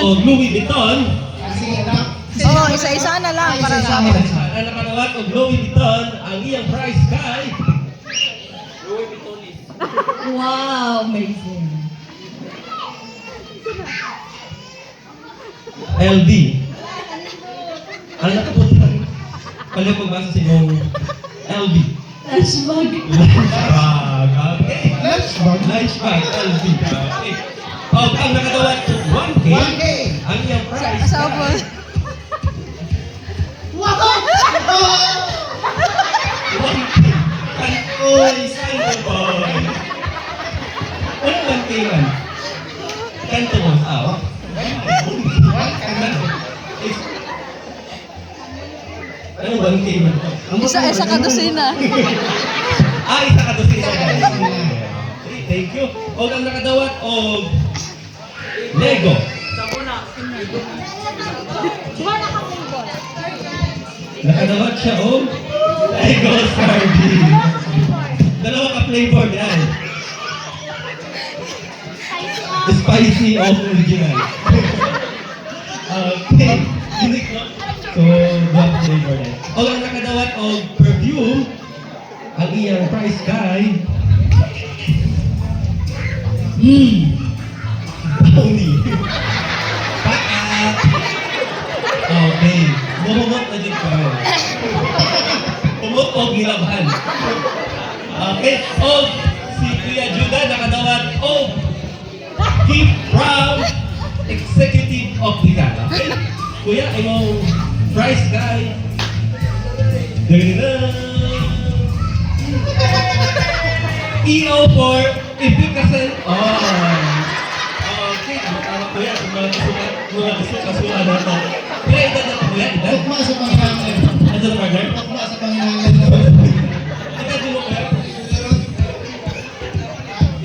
o Louis Vuitton. Sige lang. Oo, isa-isa na lang. Para Isa-isa na. lang. Ang nakadawat og Louis Vuitton, ang iyang price kay Wow, amazing. LD. Ang nakapuntan, pala magbasa sa inyong LD. Lunchbag. Lunchbag. Okay. Lunchbag. Lunchbag, LD. Okay. O, ang nakadawat og 1K, 1K. ang iyang price Sa po. kay Kantoy, Santo Boy. Ano bang tingnan? Kanto mo, Ano bang tingnan? Isa kadusina. Isa kadusina. Okay, thank you. O ang nakadawat o Lego. Nakadawat siya o Lego Sardine. Dalawa ka flavor yan. Spicy o original. Okay. Unique, no? So, black flavor yan. O ang nakadawat o perfume, ang iyang price kay Downy. Paat. Okay. Bumumot na din ka. Bumumot o gilabhan. Okay. O si Kuya Judah nakadawat o gift from Executive of the Gala. Okay. Kuya, imong price guy. EO for efficacy. Okay. Tama kuya. Mga gusto kasulat na ito. Kuya, edad na ito kuya. Edad? Tukma sa Panginoon. Ano sa partner? Tukma sa Panginoon. Edad mo kuya?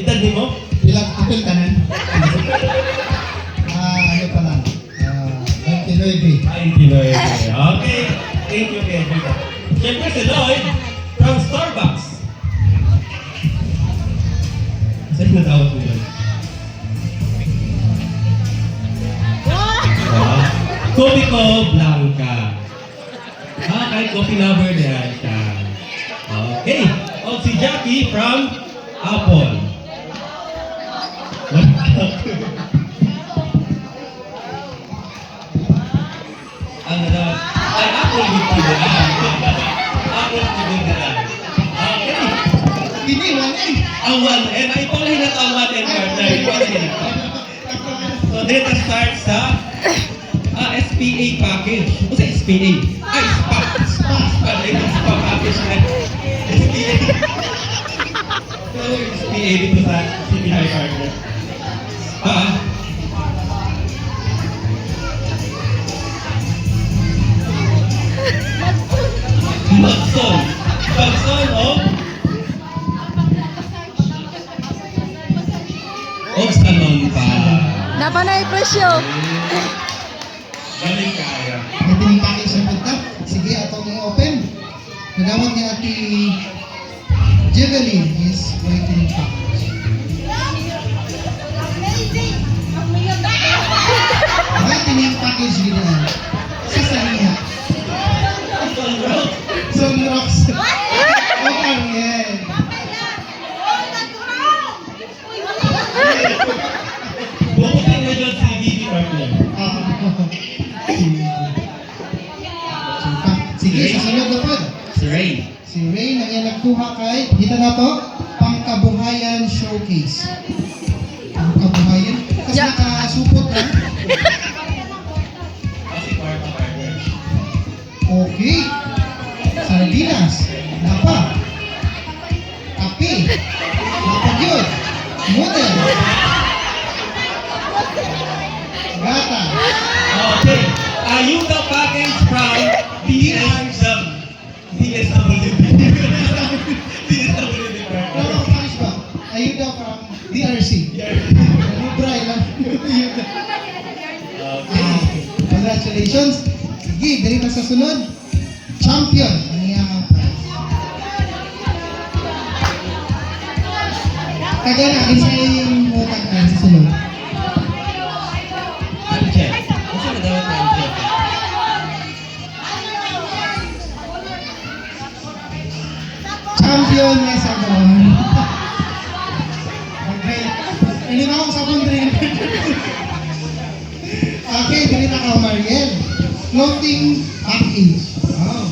Edad mo? Ilang ipil ka na? Ano pa lang? 29. Ay, Pinoy. Okay. Thank you, Kuya Judah. Siyempre si Lloyd from Starbucks. Saan na tawag mo yun? Copico Blanca. Kahit coffee lover niya siya. Okay. O si Jackie from Apple. Ang nadaw. Ay, Apple with Pidaan. Apple with Pidaan. Okay. Hindi, 1N. Ang 1N. Ay, pala hinat ang 1N partner. So, dito start sa SPA package. O sa SPA? Ay, SPA. SPA. SPA package na. SPA. So, SPA dito sa CPI partner. SPA. Magson. Magson o salon pa. Napanay presyo. Galing kaya. May tinipakit sa punta. Sige, atong i-open. Nagawad ni Ate Jeveline is waiting package. Bakit tinipakit package gina? Sa saniya. Sunrocks. Okay, yan. Bukutin na dyan si Vivi partner. Sige, sa sunod na pod. Si Ray. Si Ray na yan nagkuha kay, kita na to, Pangkabuhayan Showcase. Pangkabuhayan? Kasi Yeah. nakasupot na. Kasi partner. Okay. Sardinas. Napa. Kape. Napa yun. Model. Gata. Okay. Ayuda package from DSW. DSWD. DSWD Pero partner. package ba? Ayuda from DRC. Libray lang. Ayuda. Okay. Congratulations. Sige, dali na sa sunod. Champion. Ano yung prize? Kagaya na, isa yung utang na sa sunod. Angel. Champion nga sa doon. Okay. Hindi na akong sabon drink. Okay, dili na ka, Mariel. Clothing package. Wow.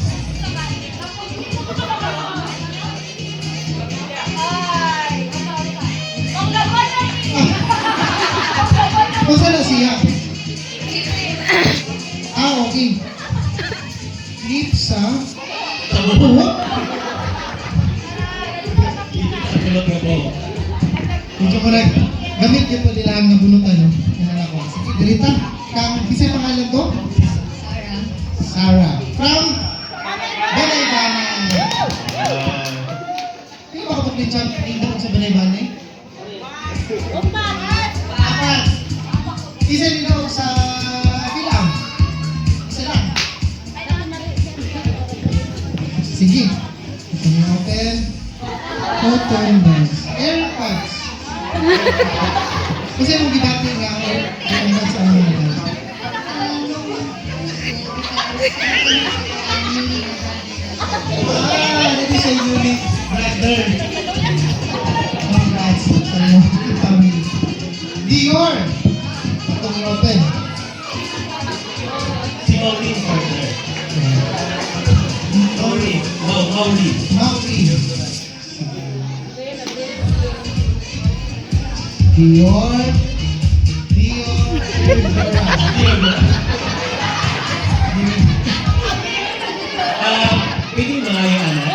Kung saan na siya? Okay. Clip sa... Sa buhok. Sa kulot mo po. Medyo correct. Gamit yun po nila ang nabunutan, no? Kinala ko. Sige, dirita. Kisay pangalan to? Sarah. From Banaybana. Hindi ba kapag ni-champ dito sa Banaybana? Apat. Isa din ako sa Pilam. Isa lang. Sige. Ito niyo open. Cotton buds. Airpods. Kasi nung gibati nga ako, airpods ang mga guys. Ready sa unique brother. Congrats sa iyong family. Dior. Itong open. Si Maureen partner. Maureen. Maureen. Maui. Dior. Pwede yung mga yung anak.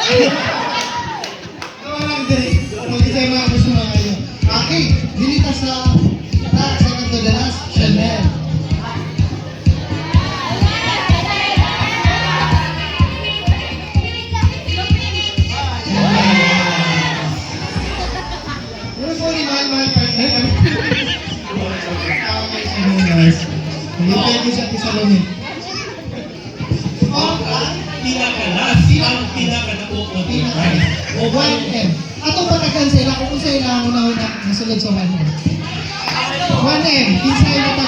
Walang direct. Mag-isa yung mga gusto mga kayo. Okay, dinita sa second to the last, Chanel. Pero po ni mahal-mahal partner. Okay, Chanel. Hindi pwede siya tisalomin. Pinaka-last. Ang pinaka-nakukutin. O 1M. Ato patagan sila kung sa ilang una-una nasulod sa 1M. 1M. Kinsay na